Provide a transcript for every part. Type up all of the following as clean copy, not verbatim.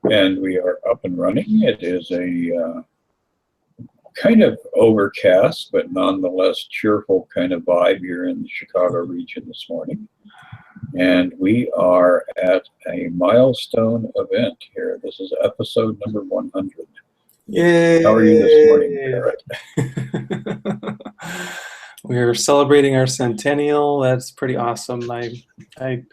And we are up and running. It is a kind of overcast, but nonetheless cheerful kind of vibe here in the Chicago region this morning. And we are at a milestone event here. This is episode number 100. Yay! How are you this morning, Barrett? We're celebrating our centennial. That's pretty awesome. I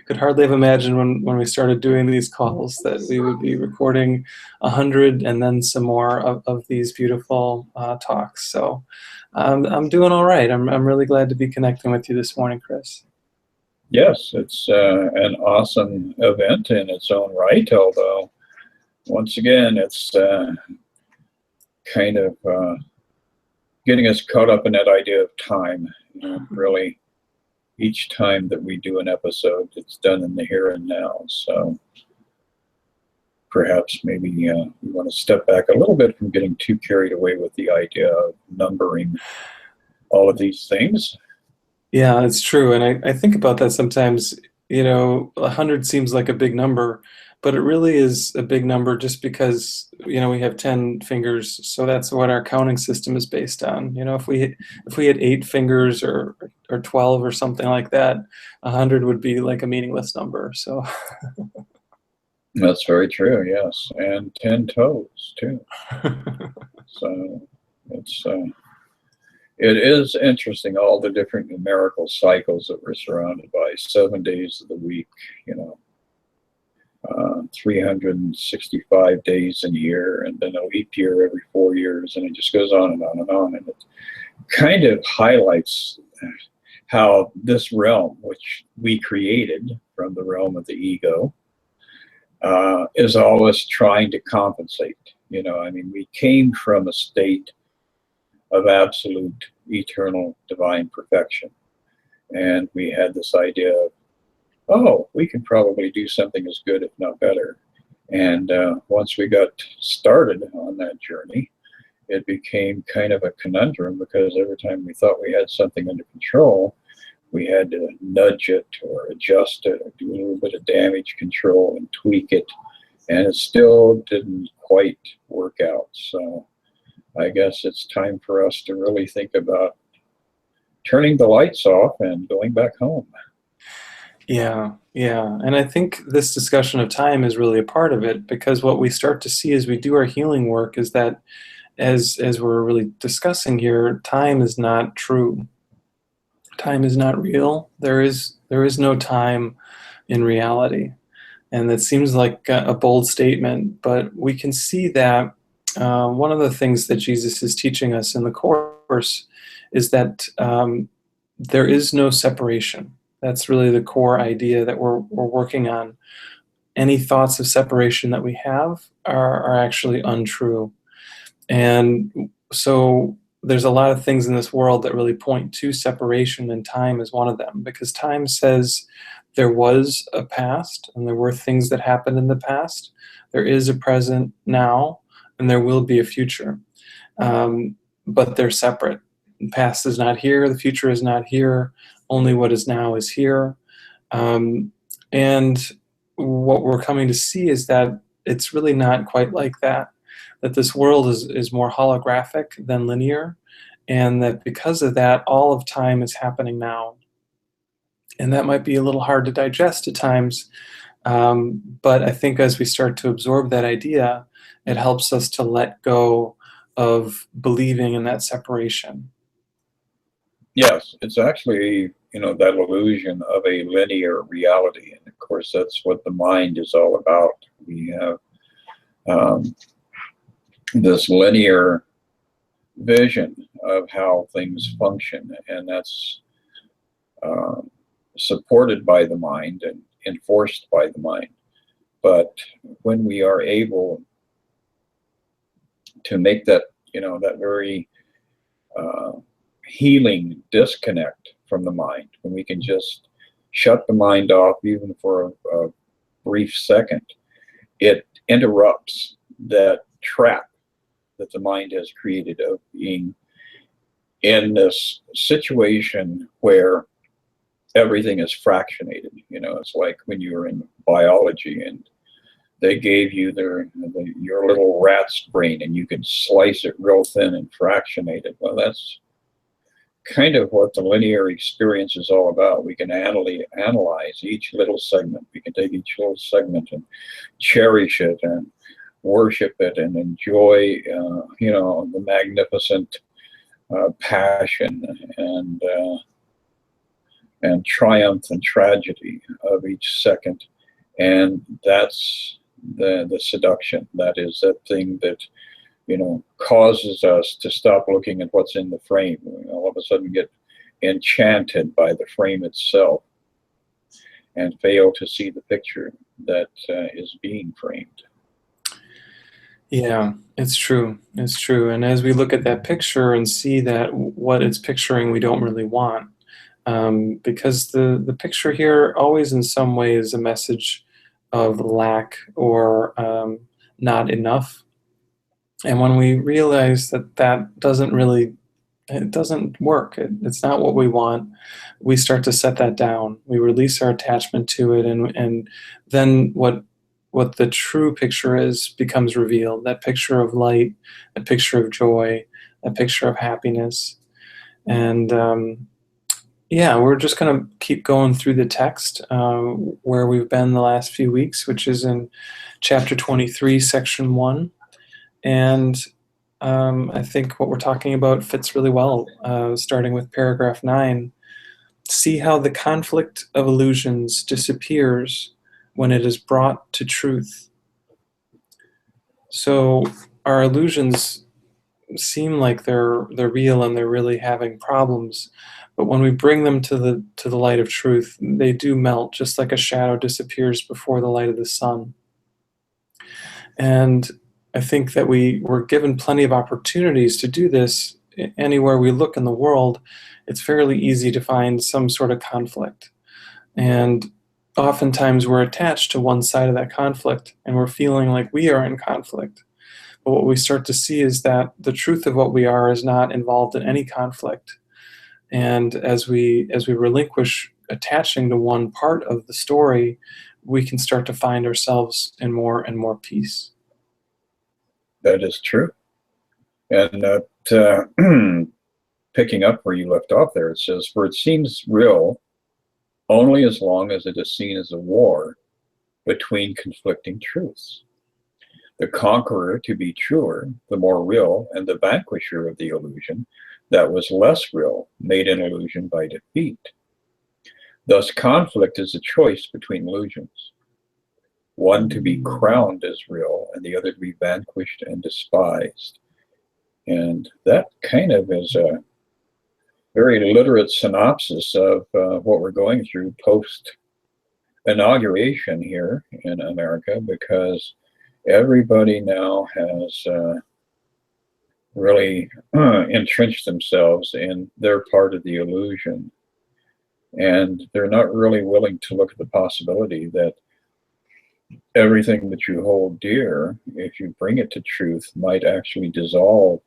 could hardly have imagined when we started doing these calls that we would be recording 100 and then some more of these beautiful talks. So I'm doing all right. I'm really glad to be connecting with you this morning, Chris. Yes, it's an awesome event in its own right, although once again, it's kind of getting us caught up in that idea of time. And really, each time that we do an episode, it's done in the here and now. So perhaps maybe we want to step back a little bit from getting too carried away with the idea of numbering all of these things. Yeah, it's true. And I think about that sometimes. 100 seems like a big number, but it really is a big number just because, we have 10 fingers. So that's what our counting system is based on. If we had 8 fingers or 12 or something like that, 100 would be like a meaningless number. So That's very true, yes. And 10 toes, too. So it is interesting, all the different numerical cycles that we're surrounded by. 7 days of the week, 365 days in a year, and then a leap year every 4 years, and it just goes on and on and on. And it kind of highlights how this realm, which we created from the realm of the ego, is always trying to compensate. We came from a state of absolute, eternal, divine perfection. And we had this idea of, oh, we can probably do something as good, if not better. And once we got started on that journey, it became kind of a conundrum, because every time we thought we had something under control, we had to nudge it or adjust it or do a little bit of damage control and tweak it. And it still didn't quite work out. So I guess it's time for us to really think about turning the lights off and going back home. Yeah. And I think this discussion of time is really a part of it, because what we start to see as we do our healing work is that as we're really discussing here, time is not true. Time is not real. There is no time in reality. And that seems like a bold statement, but we can see that one of the things that Jesus is teaching us in the Course is that there is no separation. That's really the core idea that we're working on. Any thoughts of separation that we have are actually untrue. And so there's a lot of things in this world that really point to separation, and time is one of them, because time says there was a past and there were things that happened in the past. There is a present now, and there will be a future. But they're separate. The past is not here, the future is not here, only what is now is here. And what we're coming to see is that it's really not quite like that this world is more holographic than linear, and that because of that, all of time is happening now. And that might be a little hard to digest at times, but I think as we start to absorb that idea, it helps us to let go of believing in that separation. Yes, it's actually, that illusion of a linear reality. And of course, that's what the mind is all about. We have this linear vision of how things function, and that's supported by the mind and enforced by the mind. But when we are able to make that, that very healing disconnect from the mind, when we can just shut the mind off even for a brief second, it interrupts that trap that the mind has created of being in this situation where everything is fractionated. It's like when you're in biology and they gave you your little rat's brain, and you could slice it real thin and fractionate it. Well, that's kind of what the linear experience is all about. We can analyze each little segment. We can take each little segment and cherish it and worship it and enjoy, the magnificent passion and triumph and tragedy of each second. And that's the seduction. That is that thing that causes us to stop looking at what's in the frame. We all of a sudden get enchanted by the frame itself and fail to see the picture that is being framed. Yeah, it's true. It's true. And as we look at that picture and see that what it's picturing we don't really want, because the picture here always in some way is a message of lack or not enough. And when we realize that that doesn't really, it doesn't work, it's not what we want, we start to set that down. We release our attachment to it, and then what the true picture is becomes revealed. That picture of light, a picture of joy, a picture of happiness. And yeah, we're just going to keep going through the text where we've been the last few weeks, which is in chapter 23, section 1. And I think what we're talking about fits really well, starting with paragraph 9. See how the conflict of illusions disappears when it is brought to truth. So our illusions seem like they're real and they're really having problems, but when we bring them to the light of truth, they do melt, just like a shadow disappears before the light of the sun. And I think that we were given plenty of opportunities to do this. Anywhere we look in the world, it's fairly easy to find some sort of conflict. And oftentimes we're attached to one side of that conflict and we're feeling like we are in conflict. But what we start to see is that the truth of what we are is not involved in any conflict. And as we relinquish attaching to one part of the story, we can start to find ourselves in more and more peace. That is true. And picking up where you left off there, it says, for it seems real only as long as it is seen as a war between conflicting truths. The conqueror to be truer, the more real, and the vanquisher of the illusion that was less real, made an illusion by defeat. Thus, conflict is a choice between illusions. One to be crowned as real, and the other to be vanquished and despised. And that kind of is a very literate synopsis of what we're going through post-inauguration here in America, because everybody now has really entrenched themselves in their part of the illusion. And they're not really willing to look at the possibility that everything that you hold dear, if you bring it to truth, might actually dissolve.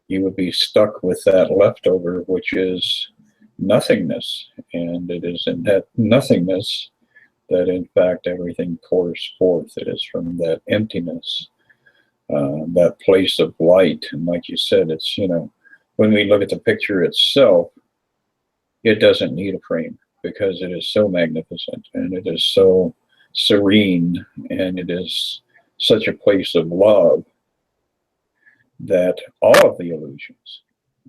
You would be stuck with that leftover, which is nothingness. And it is in that nothingness that, in fact, everything pours forth. It is from that emptiness, that place of light. And like you said, it's, when we look at the picture itself, it doesn't need a frame, because it is so magnificent and it is so serene and it is such a place of love that all of the illusions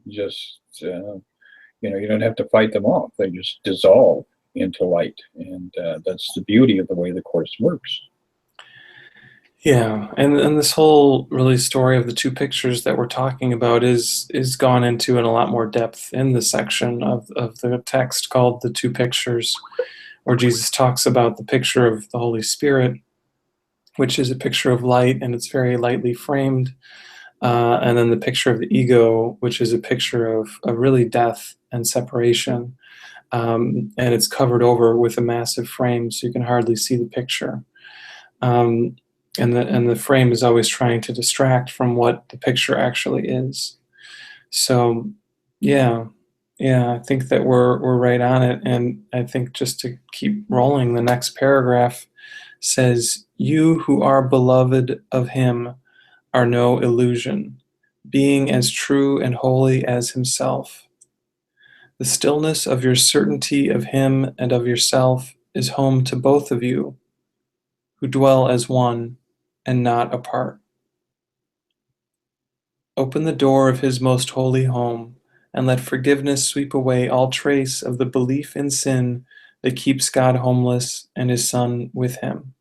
just, you don't have to fight them off. They just dissolve into light. And that's the beauty of the way the Course works. Yeah, and this whole really story of the two pictures that we're talking about is gone into in a lot more depth in the section of the text called The Two Pictures, where Jesus talks about the picture of the Holy Spirit, which is a picture of light, and it's very lightly framed, and then the picture of the ego, which is a picture of really death and separation, and it's covered over with a massive frame, so you can hardly see the picture. And the frame is always trying to distract from what the picture actually is. So, yeah, I think that we're right on it. And I think just to keep rolling, the next paragraph says, "You who are beloved of him are no illusion, being as true and holy as himself. The stillness of your certainty of him and of yourself is home to both of you, who dwell as one and not apart. Open the door of his most holy home, and let forgiveness sweep away all trace of the belief in sin that keeps God homeless and his Son with him.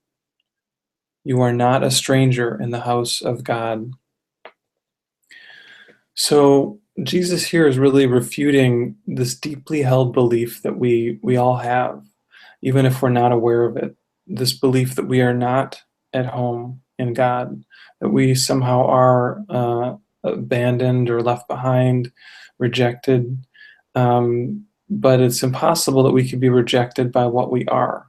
You are not a stranger in the house of God." So Jesus here is really refuting this deeply held belief that we all have, even if we're not aware of it. This belief that we are not at home in God, that we somehow are abandoned or left behind, rejected. But it's impossible that we could be rejected by what we are.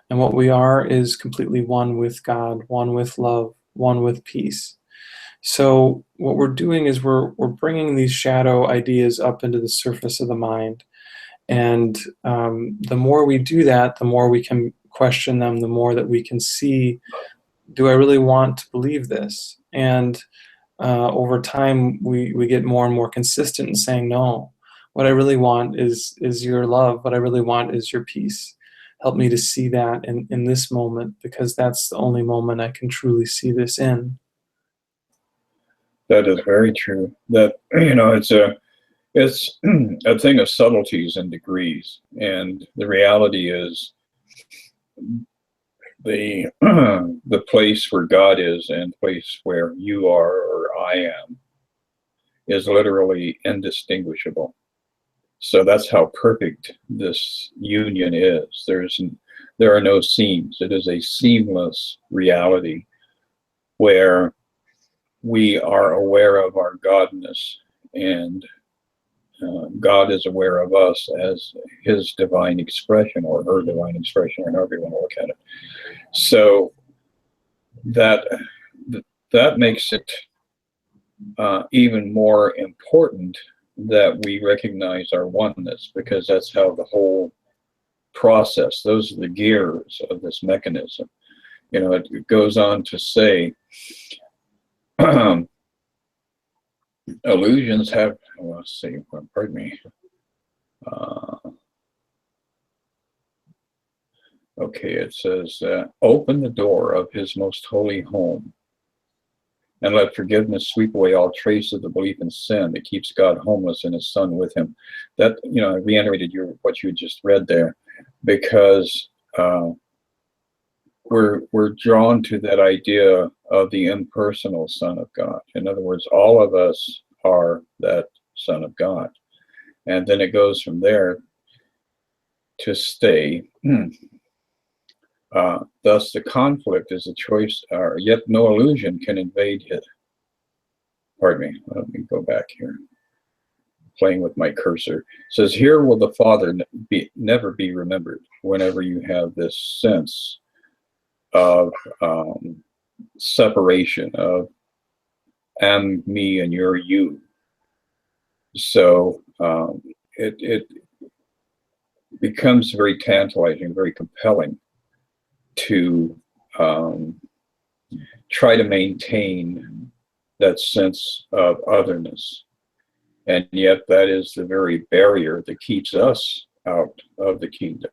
And what we are is completely one with God, one with love, one with peace. So what we're doing is we're bringing these shadow ideas up into the surface of the mind, and the more we do that, the more we can question them, the more that we can see, do I really want to believe this? And over time, we get more and more consistent in saying, no, what I really want is your love. What I really want is your peace. Help me to see that in this moment, because that's the only moment I can truly see this in. That is very true. That, it's a thing of subtleties and degrees, and the reality is the the place where God is and the place where you are or I am is literally indistinguishable. So that's how perfect this union is. There are no seams. It is a seamless reality where we are aware of our Godness, and God is aware of us as his divine expression or her divine expression, or however you want to look at it. So that makes it even more important that we recognize our oneness, because that's how the whole process, those are the gears of this mechanism. It goes on to say, illusions have, let's see, pardon me. Okay, it says, open the door of his most holy home, and let forgiveness sweep away all trace of the belief in sin that keeps God homeless and his Son with him. That, I reiterated what you just read there, because we're drawn to that idea of the impersonal Son of God. In other words, all of us are that Son of God. And then it goes from there to stay. Thus, the conflict is a choice, yet no illusion can invade it. Pardon me, let me go back here. Playing with my cursor. It says, here will the Father never be remembered whenever you have this sense of separation of am me and you're you. So it becomes very tantalizing, very compelling to try to maintain that sense of otherness. And yet that is the very barrier that keeps us out of the kingdom.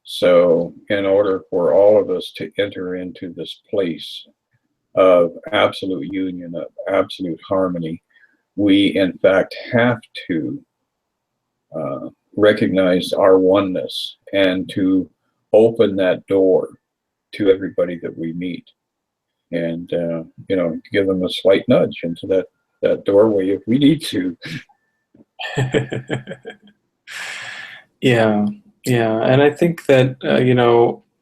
So in order for all of us to enter into this place of absolute union, of absolute harmony, we in fact have to recognize our oneness and to open that door to everybody that we meet, and give them a slight nudge into that doorway if we need to. Yeah, and I think that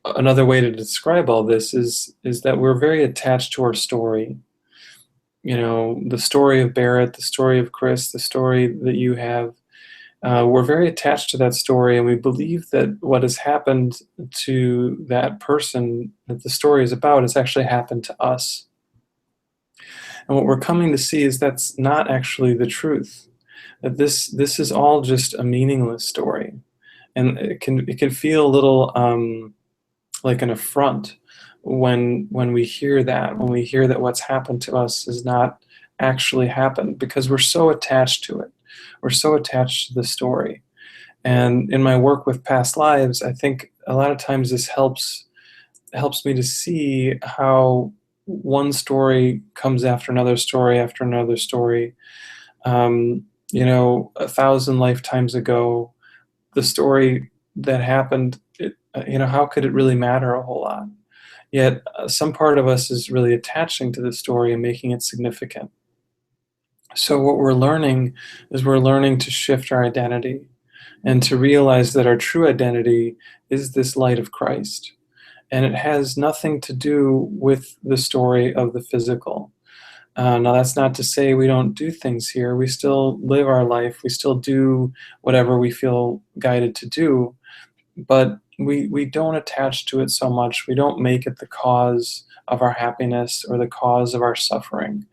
another way to describe all this is that we're very attached to our story. The story of Barrett, the story of Chris, the story that you have. We're very attached to that story, and we believe that what has happened to that person that the story is about has actually happened to us. And what we're coming to see is that's not actually the truth. That this is all just a meaningless story, and it can feel a little like an affront when we hear that, when we hear that what's happened to us has not actually happened, because we're so attached to it. We're so attached to the story. And in my work with past lives, I think a lot of times this helps me to see how one story comes after another story after another story. You know, 1,000 lifetimes ago, the story that happened, you know, how could it really matter a whole lot? Yet some part of us is really attaching to the story and making it significant. So what we're learning is we're learning to shift our identity and to realize that our true identity is this light of Christ. And it has nothing to do with the story of the physical. Now, that's not to say we don't do things here. We still live our life. We still do whatever we feel guided to do, but we don't attach to it so much. We don't make it the cause of our happiness or the cause of our suffering.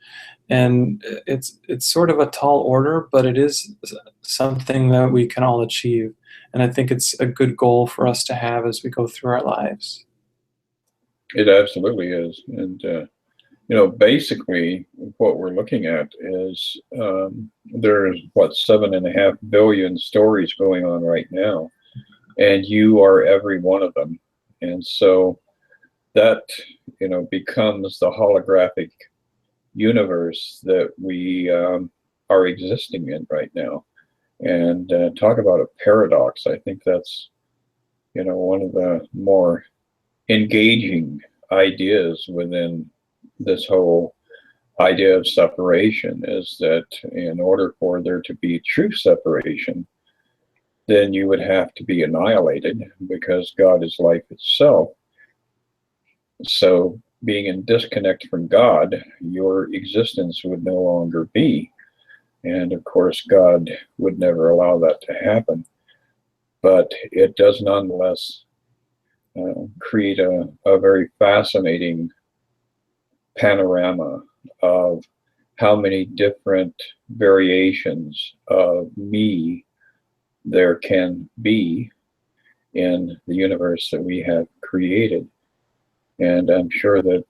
And it's sort of a tall order, but it is something that we can all achieve. And I think it's a good goal for us to have as we go through our lives. It absolutely is. And, basically what we're looking at is there's, what, 7.5 billion stories going on right now, and you are every one of them. And so that, becomes the holographic universe that we are existing in right now. And talk about a paradox. I think that's, one of the more engaging ideas within this whole idea of separation, is that in order for there to be true separation, then you would have to be annihilated, because God is life itself. So being in disconnect from God, your existence would no longer be. And of course, God would never allow that to happen. But it does nonetheless create a very fascinating panorama of how many different variations of me there can be in the universe that we have created. And I'm sure that,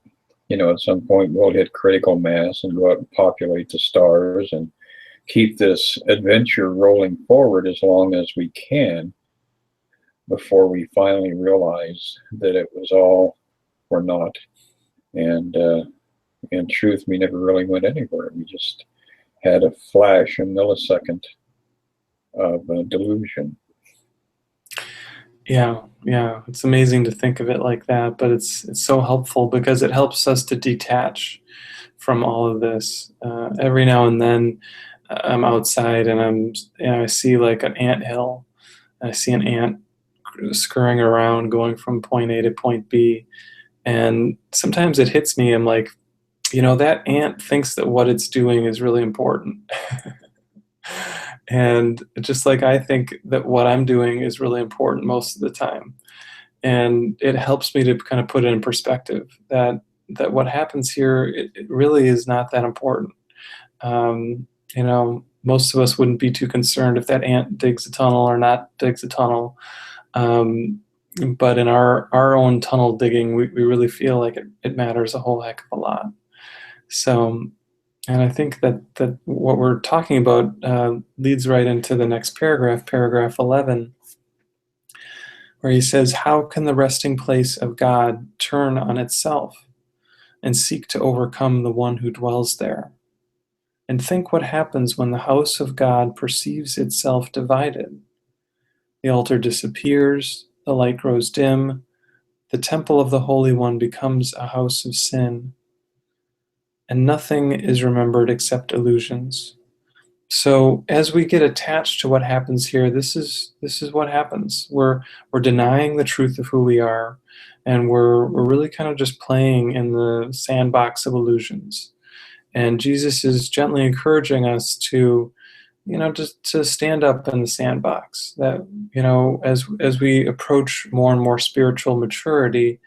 at some point we'll hit critical mass and go out and populate the stars and keep this adventure rolling forward as long as we can, before we finally realize that it was all for naught. And in truth, we never really went anywhere. We just had a flash, a millisecond of delusion. Yeah, yeah, it's amazing to think of it like that, but it's so helpful because it helps us to detach from all of this. Every now and then, I'm outside and I see like an ant hill. And I see an ant scurrying around, going from point A to point B, and sometimes it hits me. I'm like, that ant thinks that what it's doing is really important. And just like I think that what I'm doing is really important most of the time. And it helps me to kind of put it in perspective that what happens here, it really is not that important. Most of us wouldn't be too concerned if that ant digs a tunnel or not digs a tunnel. But in our own tunnel digging, we really feel like it matters a whole heck of a lot. So, and I think that what we're talking about leads right into the next paragraph, paragraph 11, where he says, "How can the resting place of God turn on itself and seek to overcome the one who dwells there? And think what happens when the house of God perceives itself divided. The altar disappears, the light grows dim, the temple of the Holy One becomes a house of sin, and nothing is remembered except illusions." So as we get attached to what happens here, this is what happens. We're denying the truth of who we are, and we're really kind of just playing in the sandbox of illusions. And Jesus is gently encouraging us to, just to stand up in the sandbox. That, as we approach more and more spiritual maturity,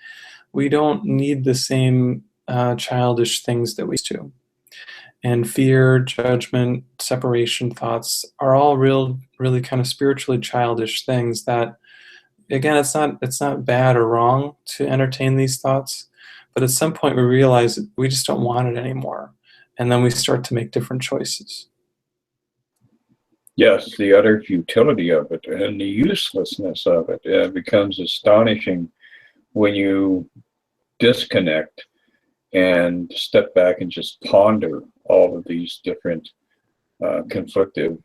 we don't need the same childish things that we used to. And fear, judgment, separation thoughts are all really kind of spiritually childish things that again, it's not bad or wrong to entertain these thoughts, but at some point we realize that we just don't want it anymore, and then we start to make different choices. Yes, the utter futility of it and the uselessness of it becomes astonishing when you disconnect and step back and just ponder all of these different conflictive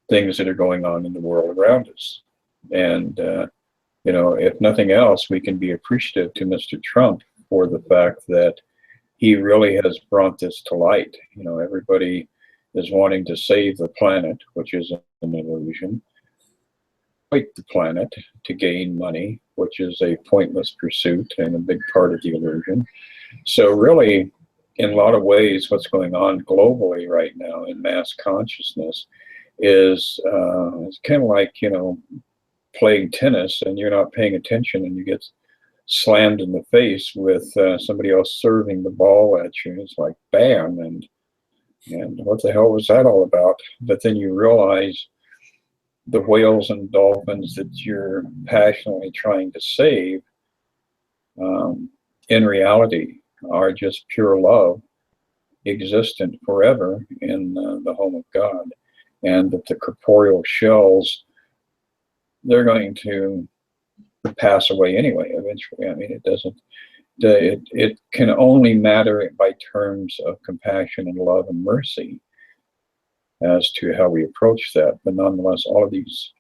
things that are going on in the world around us. And, if nothing else, we can be appreciative to Mr. Trump for the fact that he really has brought this to light. Everybody is wanting to save the planet, which is an illusion, fight the planet to gain money, which is a pointless pursuit and a big part of the illusion. So really, in a lot of ways, what's going on globally right now in mass consciousness is it's kind of like, playing tennis and you're not paying attention and you get slammed in the face with somebody else serving the ball at you. It's like, bam, and what the hell was that all about? But then you realize the whales and dolphins that you're passionately trying to save, in reality, are just pure love, existent forever in the home of God. And that the corporeal shells, they're going to pass away anyway, eventually. I mean, it can only matter by terms of compassion and love and mercy as to how we approach that. But nonetheless, all of these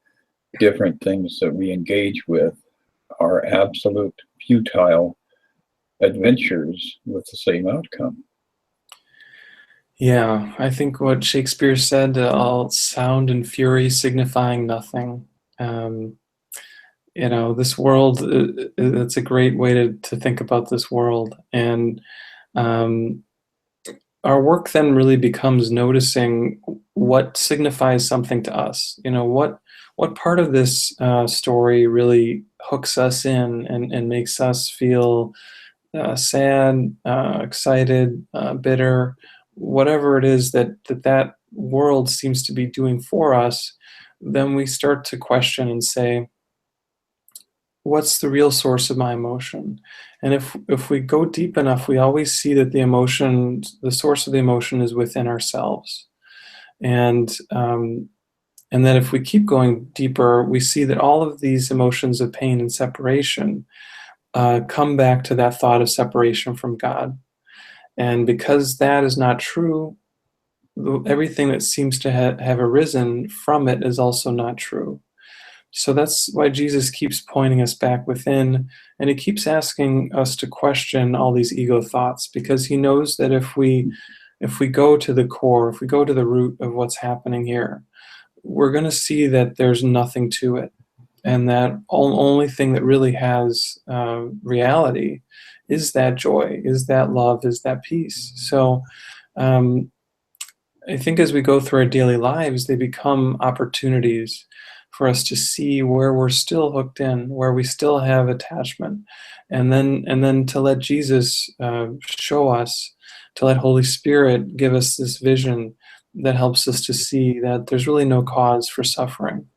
different things that we engage with are absolute futile adventures with the same outcome. Yeah, I think what Shakespeare said, all sound and fury signifying nothing. Um, this world, it's a great way to think about this world. And um, our work then really becomes noticing what signifies something to us. What part of this story really hooks us in and makes us feel sad, excited, bitter, whatever it is that world seems to be doing for us. Then we start to question and say, what's the real source of my emotion? And if we go deep enough, we always see that the source of the emotion is within ourselves. And that if we keep going deeper, we see that all of these emotions of pain and separation come back to that thought of separation from God. And because that is not true, everything that seems to have arisen from it is also not true. So that's why Jesus keeps pointing us back within, and he keeps asking us to question all these ego thoughts, because he knows that if we go to the core, if we go to the root of what's happening here, we're going to see that there's nothing to it, and that only thing that really has reality is that joy, is that love, is that peace. So I think as we go through our daily lives, they become opportunities for us to see where we're still hooked in, where we still have attachment, and then to let Jesus show us, to let Holy Spirit give us this vision that helps us to see that there's really no cause for suffering,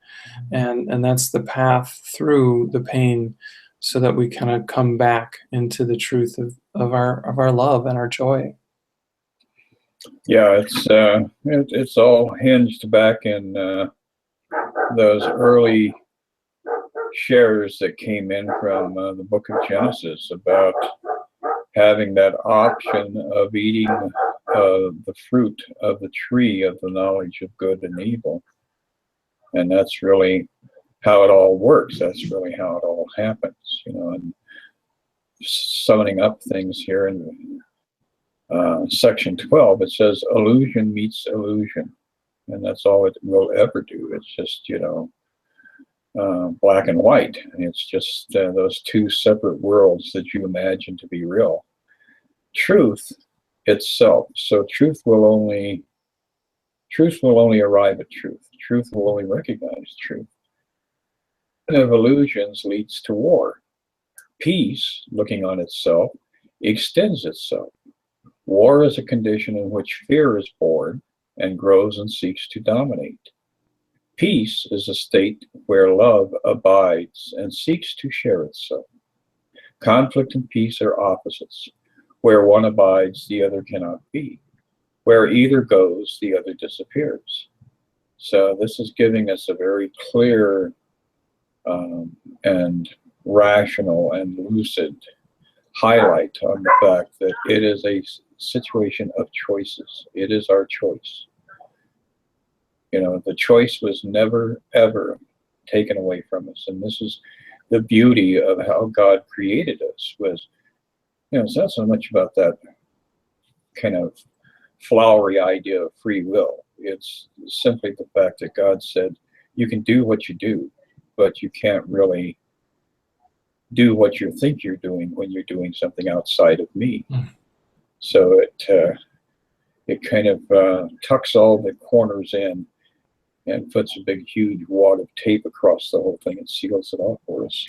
and that's the path through the pain, so that we kind of come back into the truth of our love and our joy. Yeah, it's all hinged back in those early shares that came in from the book of Genesis about having that option of eating the fruit of the tree of the knowledge of good and evil. And that's really how it all works. That's really how it all happens, and summing up things here in section 12, it says illusion meets illusion. And that's all it will ever do. It's just, black and white. It's just those two separate worlds that you imagine to be real. Truth itself. So truth will only arrive at truth. Truth will only recognize truth. And of illusions leads to war. Peace, looking on itself, extends itself. War is a condition in which fear is born and grows and seeks to dominate. Peace is a state where love abides and seeks to share itself. Conflict and peace are opposites. Where one abides, the other cannot be. Where either goes, the other disappears. So this is giving us a very clear and rational and lucid highlight on the fact that it is a situation of choices. It is our choice. You know, the choice was never, ever taken away from us. And this is the beauty of how God created us was, you know, it's not so much about that kind of flowery idea of free will. It's simply the fact that God said, you can do what you do, but you can't really do what you think you're doing when you're doing something outside of me. So it kind of tucks all the corners in and puts a big, huge wad of tape across the whole thing and seals it off for us.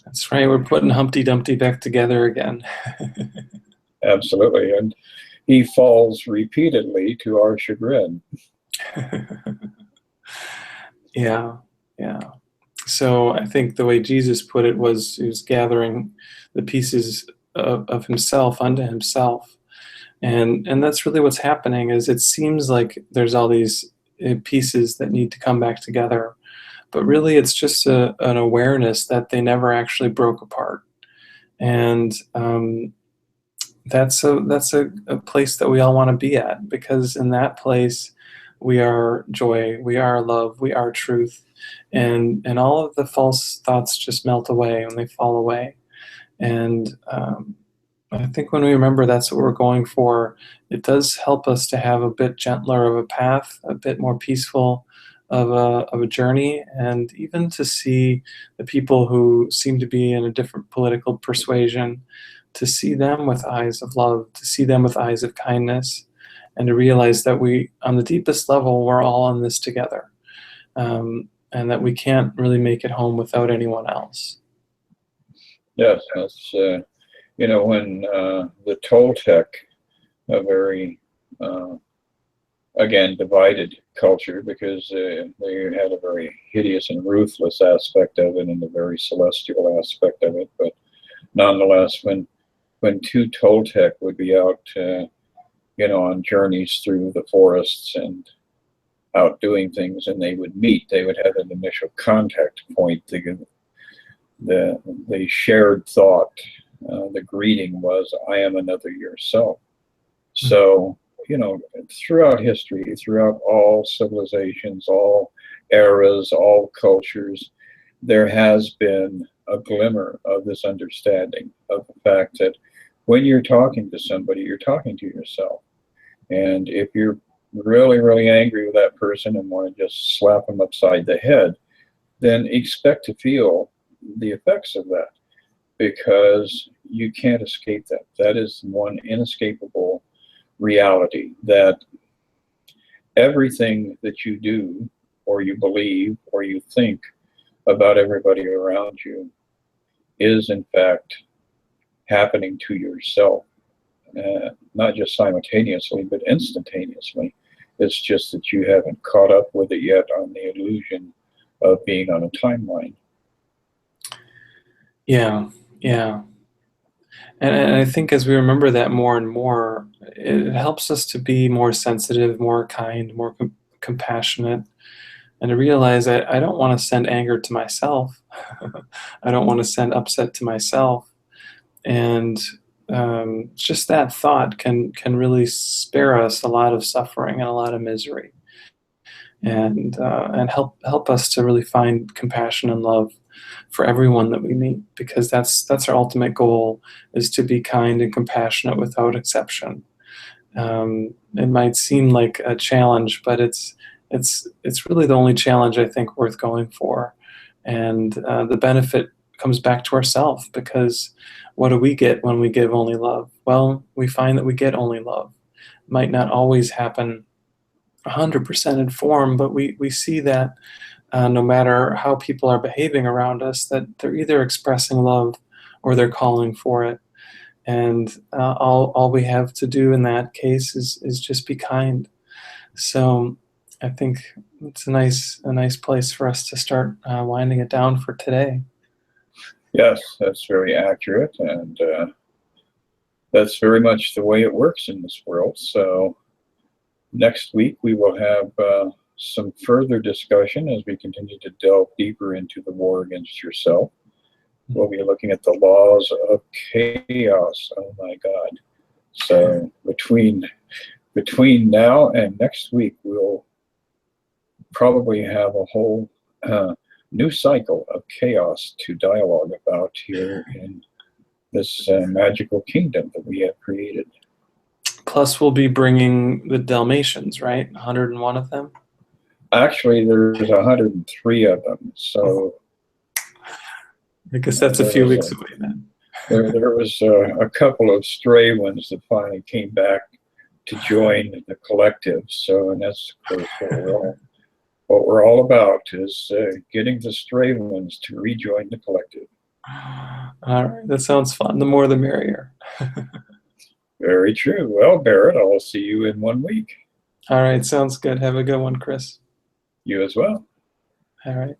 That's right. We're putting Humpty Dumpty back together again. Absolutely. And he falls repeatedly to our chagrin. Yeah, yeah. So I think the way Jesus put it was he was gathering the pieces of himself unto himself. And that's really what's happening is it seems like there's all these pieces that need to come back together. But really it's just an awareness that they never actually broke apart. And that's a place that we all want to be at, because in that place we are joy, we are love, we are truth, and all of the false thoughts just melt away when they fall away. And I think when we remember that's what we're going for, it does help us to have a bit gentler of a path, a bit more peaceful of a journey, and even to see the people who seem to be in a different political persuasion, to see them with eyes of love, to see them with eyes of kindness, and to realize that we, on the deepest level, we're all in this together, and that we can't really make it home without anyone else. Yes, that's, you know, when the Toltec, a very, again, divided culture, because they had a very hideous and ruthless aspect of it and a very celestial aspect of it, but nonetheless, when two Toltec would be out, you know, on journeys through the forests and out doing things, and they would meet, they would have an initial contact point. The shared thought, the greeting was, I am another yourself. So, you know, throughout history, throughout all civilizations, all eras, all cultures, there has been a glimmer of this understanding of the fact that when you're talking to somebody, you're talking to yourself. And if you're really, really angry with that person and want to just slap them upside the head, then expect to feel the effects of that, because you can't escape that. That is one inescapable reality, that everything that you do or you believe or you think about everybody around you is in fact happening to yourself, not just simultaneously but instantaneously. It's just that you haven't caught up with it yet on the illusion of being on a timeline. Yeah, yeah. And I think as we remember that more and more, it helps us to be more sensitive, more kind, more compassionate, and to realize that I don't want to send anger to myself. I don't want to send upset to myself. And just that thought can really spare us a lot of suffering and a lot of misery, and help us to really find compassion and love for everyone that we meet, because that's our ultimate goal, is to be kind and compassionate without exception. It might seem like a challenge, but it's really the only challenge I think worth going for, and the benefit comes back to ourselves, because what do we get when we give only love? Well, we find that we get only love. It might not always happen 100% in form, but we see that no matter how people are behaving around us, that they're either expressing love or they're calling for it. And all we have to do in that case is just be kind. So I think it's a nice place for us to start winding it down for today. Yes, that's very accurate, and that's very much the way it works in this world. So next week we will have some further discussion as we continue to delve deeper into the war against yourself. We'll be looking at the laws of chaos. Oh my God! So between now and next week, we'll probably have a whole new cycle of chaos to dialogue about here in this magical kingdom that we have created. Plus, we'll be bringing the Dalmatians, right? 101 of them. Actually, there's 103 of them. So I guess that's a few weeks away then. there was a couple of stray ones that finally came back to join the collective. So, and that's of course what we're all about is getting the stray ones to rejoin the collective. All right, that sounds fun. The more the merrier. Very true. Well, Barrett, I'll see you in 1 week. All right, sounds good. Have a good one, Chris. You as well. All right.